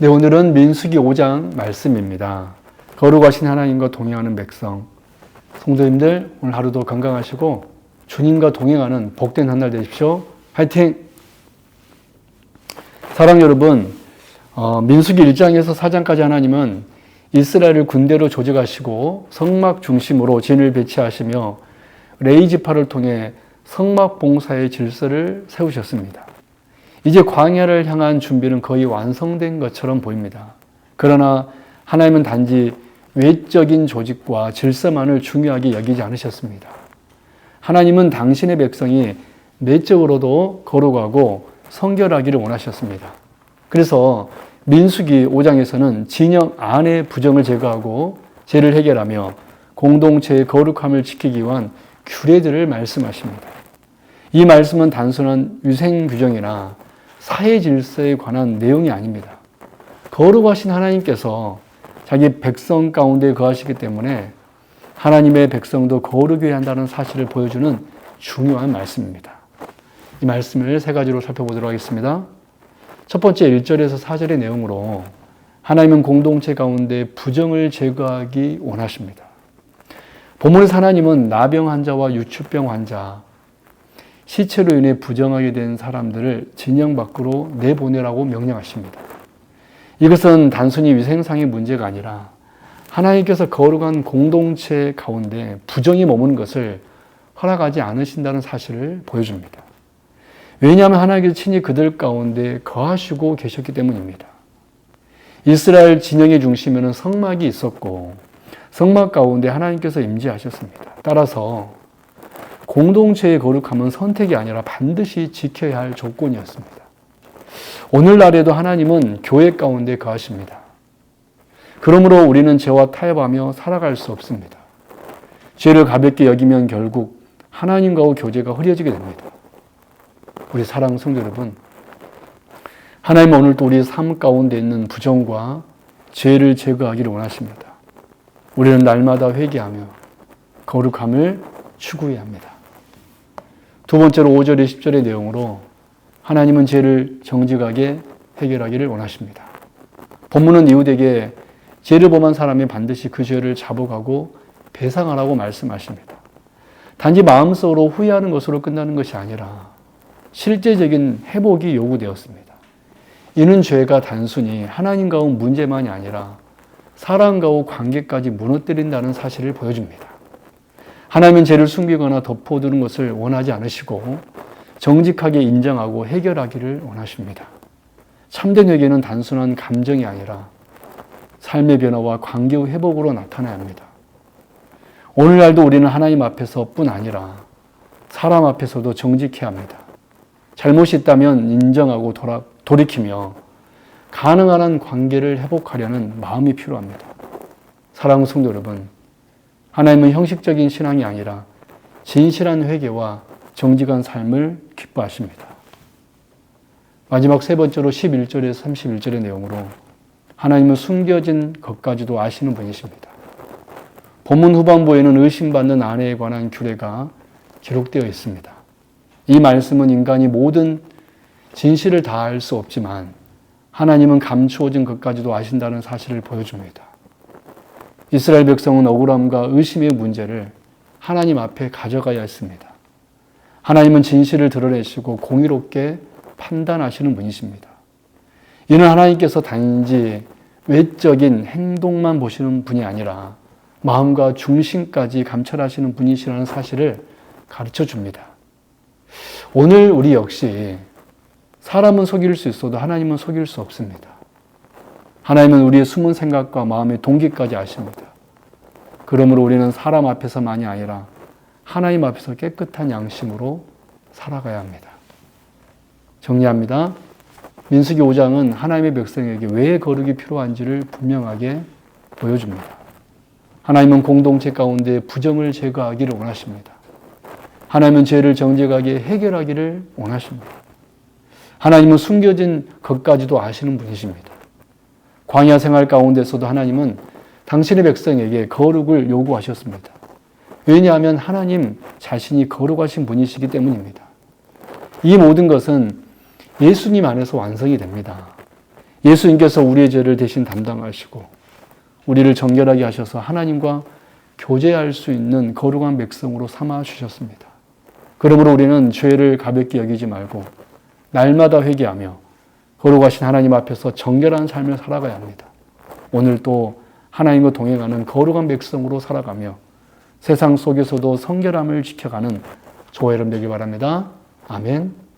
네, 오늘은 민수기 5장 말씀입니다. 거룩하신 하나님과 동행하는 백성. 성도님들, 오늘 하루도 건강하시고 주님과 동행하는 복된 한 날 되십시오. 화이팅! 사랑 여러분, 민수기 1장에서 4장까지 하나님은 이스라엘을 군대로 조직하시고 성막 중심으로 진을 배치하시며 레위 지파를 통해 성막 봉사의 질서를 세우셨습니다. 이제 광야를 향한 준비는 거의 완성된 것처럼 보입니다. 그러나 하나님은 단지 외적인 조직과 질서만을 중요하게 여기지 않으셨습니다. 하나님은 당신의 백성이 내적으로도 거룩하고 성결하기를 원하셨습니다. 그래서 민수기 5장에서는 진영 안의 부정을 제거하고 죄를 해결하며 공동체의 거룩함을 지키기 위한 규례들을 말씀하십니다. 이 말씀은 단순한 위생 규정이나 사회 질서에 관한 내용이 아닙니다. 거룩하신 하나님께서 자기 백성 가운데 거하시기 때문에 하나님의 백성도 거룩해야 한다는 사실을 보여주는 중요한 말씀입니다. 이 말씀을 세 가지로 살펴보도록 하겠습니다. 첫 번째 1절에서 4절의 내용으로 하나님은 공동체 가운데 부정을 제거하기 원하십니다. 본문에서 하나님은 나병 환자와 유추병 환자, 시체로 인해 부정하게 된 사람들을 진영 밖으로 내보내라고 명령하십니다. 이것은 단순히 위생상의 문제가 아니라 하나님께서 거룩한 공동체 가운데 부정이 머무는 것을 허락하지 않으신다는 사실을 보여줍니다. 왜냐하면 하나님께서 친히 그들 가운데 거하시고 계셨기 때문입니다. 이스라엘 진영의 중심에는 성막이 있었고 성막 가운데 하나님께서 임재하셨습니다. 따라서 공동체의 거룩함은 선택이 아니라 반드시 지켜야 할 조건이었습니다. 오늘날에도 하나님은 교회 가운데 거하십니다. 그러므로 우리는 죄와 타협하며 살아갈 수 없습니다. 죄를 가볍게 여기면 결국 하나님과의 교제가 흐려지게 됩니다. 우리 사랑하는 성도 여러분, 하나님은 오늘도 우리 삶 가운데 있는 부정과 죄를 제거하기를 원하십니다. 우리는 날마다 회개하며 거룩함을 추구해야 합니다. 두 번째로 5절에 10절의 내용으로 하나님은 죄를 정직하게 해결하기를 원하십니다. 본문은 이웃에게 죄를 범한 사람이 반드시 그 죄를 자복하고 배상하라고 말씀하십니다. 단지 마음속으로 후회하는 것으로 끝나는 것이 아니라 실제적인 회복이 요구되었습니다. 이는 죄가 단순히 하나님과의 문제만이 아니라 사람과의 관계까지 무너뜨린다는 사실을 보여줍니다. 하나님은 죄를 숨기거나 덮어두는 것을 원하지 않으시고 정직하게 인정하고 해결하기를 원하십니다. 참된 회개는 단순한 감정이 아니라 삶의 변화와 관계의 회복으로 나타나야 합니다. 오늘날도 우리는 하나님 앞에서뿐 아니라 사람 앞에서도 정직해야 합니다. 잘못이 있다면 인정하고 돌이키며 가능한 한 관계를 회복하려는 마음이 필요합니다. 사랑하는 성도 여러분, 하나님은 형식적인 신앙이 아니라 진실한 회개와 정직한 삶을 기뻐하십니다. 마지막 세 번째로 11절에서 31절의 내용으로 하나님은 숨겨진 것까지도 아시는 분이십니다. 본문 후반부에는 의심받는 아내에 관한 규례가 기록되어 있습니다. 이 말씀은 인간이 모든 진실을 다 알 수 없지만 하나님은 감추어진 것까지도 아신다는 사실을 보여줍니다. 이스라엘 백성은 억울함과 의심의 문제를 하나님 앞에 가져가야 했습니다. 하나님은 진실을 드러내시고 공의롭게 판단하시는 분이십니다. 이는 하나님께서 단지 외적인 행동만 보시는 분이 아니라 마음과 중심까지 감찰하시는 분이시라는 사실을 가르쳐 줍니다. 오늘 우리 역시 사람은 속일 수 있어도 하나님은 속일 수 없습니다. 하나님은 우리의 숨은 생각과 마음의 동기까지 아십니다. 그러므로 우리는 사람 앞에서만이 아니라 하나님 앞에서 깨끗한 양심으로 살아가야 합니다. 정리합니다. 민수기 5장은 하나님의 백성에게 왜 거룩이 필요한지를 분명하게 보여줍니다. 하나님은 공동체 가운데 부정을 제거하기를 원하십니다. 하나님은 죄를 정직하게 해결하기를 원하십니다. 하나님은 숨겨진 것까지도 아시는 분이십니다. 광야 생활 가운데서도 하나님은 당신의 백성에게 거룩을 요구하셨습니다. 왜냐하면 하나님 자신이 거룩하신 분이시기 때문입니다. 이 모든 것은 예수님 안에서 완성이 됩니다. 예수님께서 우리의 죄를 대신 담당하시고 우리를 정결하게 하셔서 하나님과 교제할 수 있는 거룩한 백성으로 삼아 주셨습니다. 그러므로 우리는 죄를 가볍게 여기지 말고 날마다 회개하며 거룩하신 하나님 앞에서 정결한 삶을 살아가야 합니다. 오늘 또 하나님과 동행하는 거룩한 백성으로 살아가며 세상 속에서도 성결함을 지켜가는 저와 여러분 되길 바랍니다. 아멘.